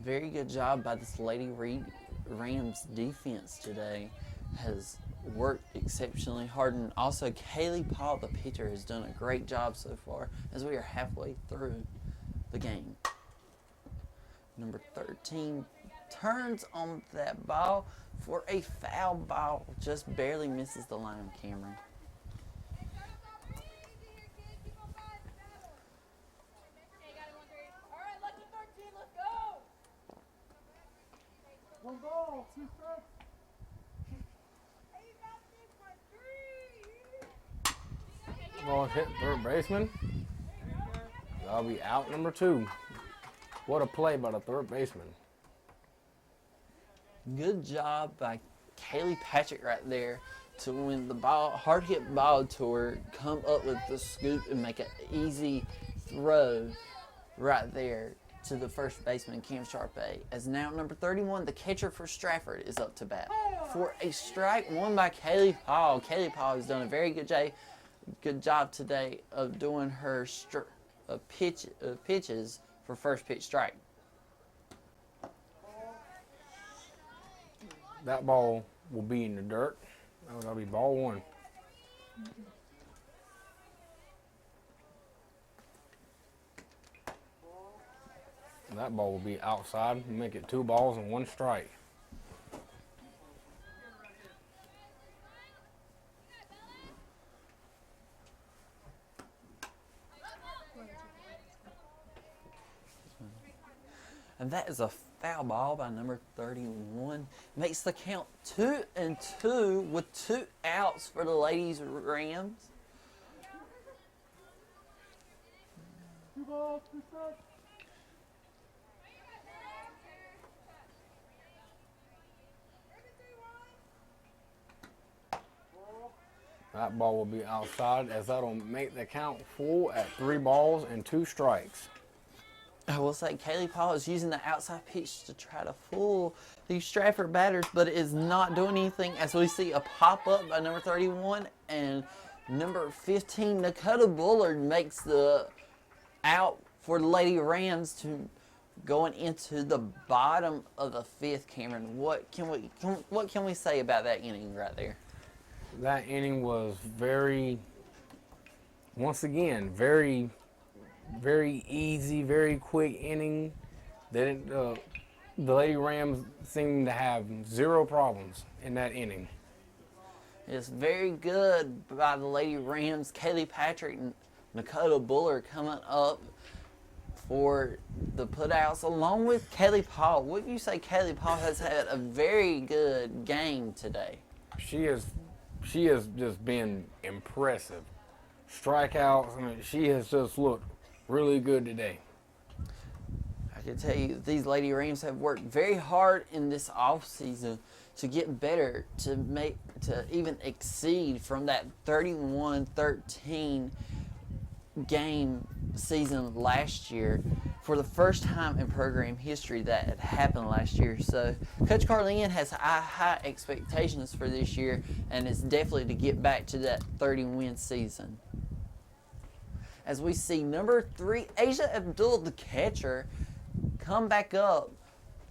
Very good job by this Lady Rams defense today has worked exceptionally hard, and also Kaylee Paul, the pitcher, has done a great job so far as we are halfway through the game. Number 13 turns on that ball for a foul ball, just barely misses the line on Cameron. Ball hit third baseman. That'll be out number 2. What a play by the third baseman. Good job by Kaylee Patrick right there to when the ball, hard hit ball to her, come up with the scoop and make an easy throw right there to the first baseman, Cam Sharpay. As now number 31, the catcher for Stratford, is up to bat for a strike, won by Kaylee Paul. Kaylee Paul has done a very good job today of doing her pitches for first pitch strike. That ball will be in the dirt. That'll be ball 1. That ball will be outside. Make it 2 balls and 1 strike. And that is a foul ball by number 31. Makes the count 2-2 with 2 outs for the ladies Rams. That ball will be outside, as that'll make the count full at 3 balls and 2 strikes. I will say Kaylee Paul is using the outside pitch to try to fool these Stratford batters, but it is not doing anything, as we see a pop-up by number 31, and number 15, Dakota Bullard, makes the out for the Lady Rams to going into the bottom of the 5th. Cameron, what can we say about that inning right there? That inning was very easy, very quick inning. The Lady Rams seemed to have 0 problems in that inning. It's very good by the Lady Rams. Kaylee Patrick and Dakota Bullard coming up for the putouts, along with Kaylee Paul. Wouldn't you say Kaylee Paul has had a very good game today? She has just been impressive. Strikeouts, I mean, she has just looked really good today. I can tell you these Lady Rams have worked very hard in this off season to get better, to even exceed from that 31-13 game season last year. For the first time in program history that had happened last year. So Coach Carlin has high expectations for this year, and it's definitely to get back to that 30-win season. As we see number 3, Asia Abdul, the catcher, come back up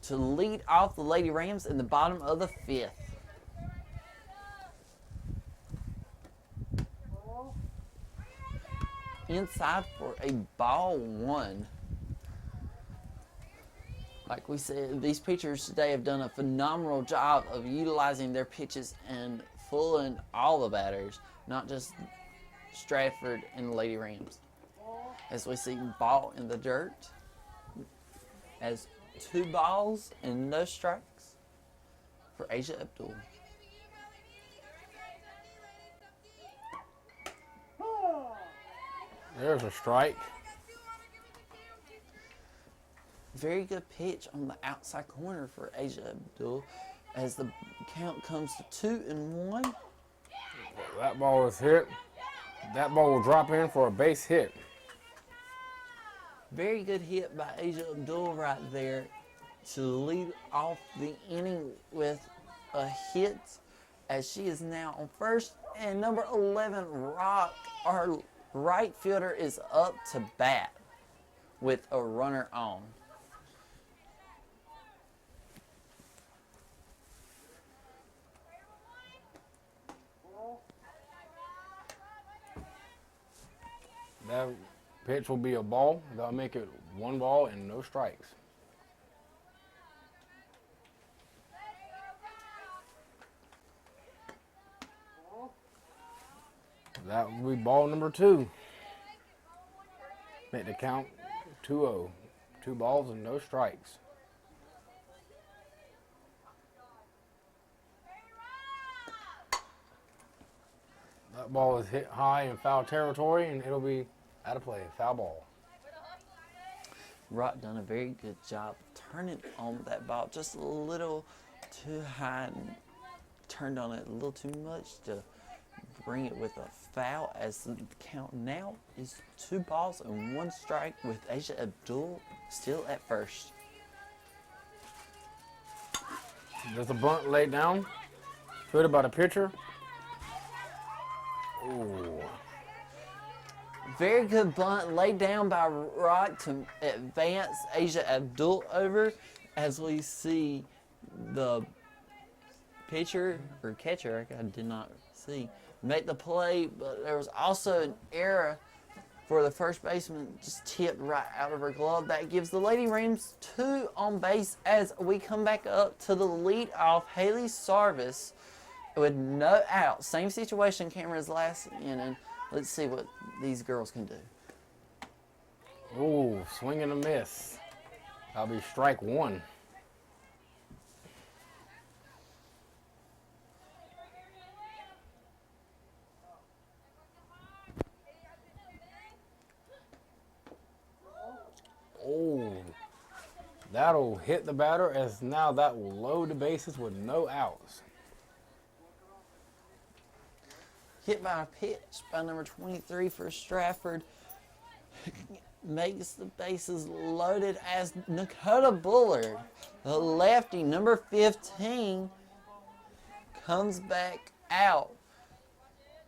to lead off the Lady Rams in the bottom of the 5th. Inside for a ball 1. Like we said, these pitchers today have done a phenomenal job of utilizing their pitches and fooling all the batters, not just Stratford and the Lady Rams. As we see ball in the dirt, as 2 balls and no strikes for Asia Abdul. There's a strike. Very good pitch on the outside corner for Asia Abdul as the count comes to 2-1. That ball is hit. That ball will drop in for a base hit. Very good hit by Asia Abdul right there to lead off the inning with a hit, as she is now on first. And number 11, Rock, our right fielder, is up to bat with a runner on. Pitch will be a ball. That'll make it 1 ball and no strikes. That will be ball number 2. Make the count 2-0. 2 balls and no strikes. That ball is hit high in foul territory, and it'll be out of play. Foul ball. Rock done a very good job turning on that ball just a little too high and turned on it a little too much to bring it with a foul, as the count now is 2 balls and 1 strike with Asia Abdul still at first. There's a bunt laid down. Fielded by the pitcher. Ooh. Very good bunt laid down by Rock to advance Asia Abdul over, as we see the pitcher or catcher, I did not see, make the play, but there was also an error for the first baseman, just tipped right out of her glove. That gives the Lady Rams 2 on base as we come back up to the lead off Haley Sarvis with no out. Same situation, Cameron's last inning. Let's see what these girls can do. Ooh, swing and a miss. That'll be strike 1. Oh, that'll hit the batter, as now that will load the bases with no outs. Hit by a pitch by number 23 for Stratford. Makes the bases loaded as Dakota Bullard, the lefty, number 15, comes back out.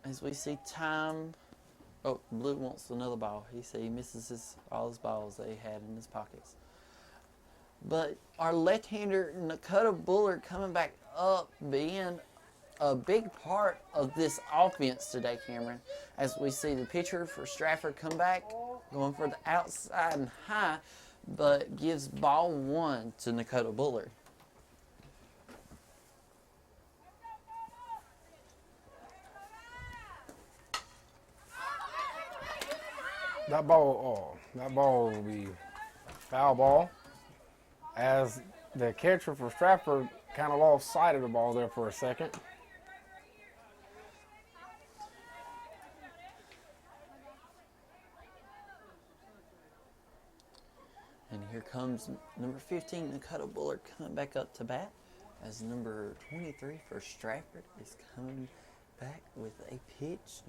As we see time. Oh, Blue wants another ball. He misses all his balls that he had in his pockets. But our left-hander, Dakota Bullard, coming back up, being a big part of this offense today, Cameron. As we see the pitcher for Stratford come back, going for the outside and high, but gives ball 1 to Dakota Bullard. That ball will be a foul ball, as the catcher for Stratford kind of lost sight of the ball there for a second. And here comes number 15, Dakota Bullard, coming back up to bat, as number 23 for Stratford is coming back with a pitch.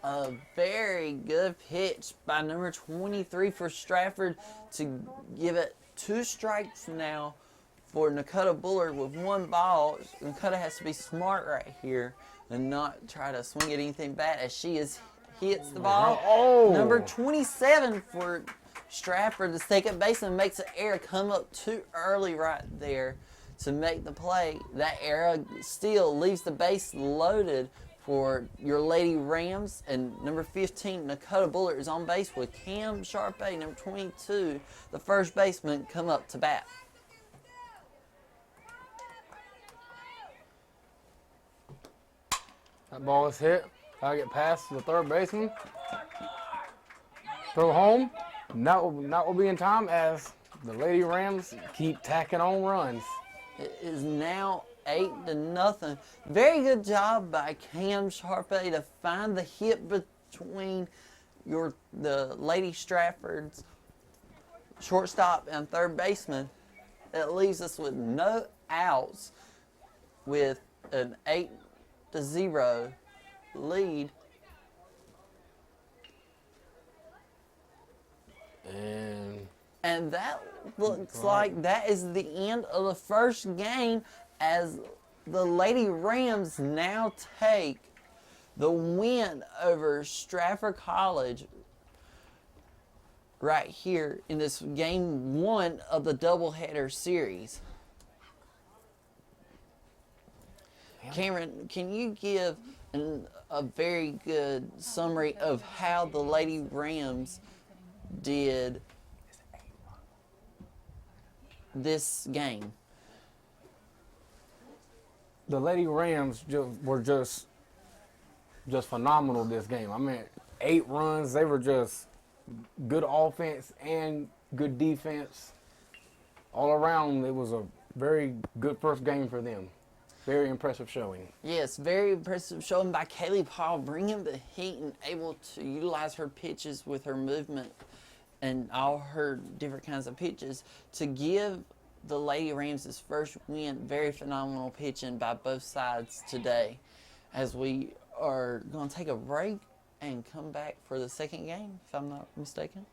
A very good pitch by number 23 for Stratford to give it 2 strikes now for Dakota Bullard with 1 ball. Dakota has to be smart right here and not try to swing at anything bad, as she hits the ball. Oh. Number 27 for Stratford, the second baseman, makes an error, come up too early right there to make the play. That error still leaves the base loaded for your Lady Rams, and number 15, Dakota Bullard, is on base with Cam Sharpay, number 22, the first baseman, come up to bat. That ball is hit. I'll get past the third baseman. Throw home. That will be in time, as the Lady Rams keep tacking on runs. It is now 8-0. Very good job by Cam Sharpay to find the hit between the Lady Stratford's shortstop and third baseman. That leaves us with no outs, with an 8-0 lead. And that looks like that is the end of the first game, as the Lady Rams now take the win over Stratford College right here in this game 1 of the doubleheader series. Cameron, can you give and a very good summary of how the Lady Rams did this game. The Lady Rams were just phenomenal this game. I mean, 8 runs. They were just good offense and good defense. All around, it was a very good first game for them. Very impressive showing. Yes, very impressive showing by Kaylee Paul, bringing the heat and able to utilize her pitches with her movement and all her different kinds of pitches to give the Lady Rams' first win. Very phenomenal pitching by both sides today. As we are going to take a break and come back for the second game, if I'm not mistaken.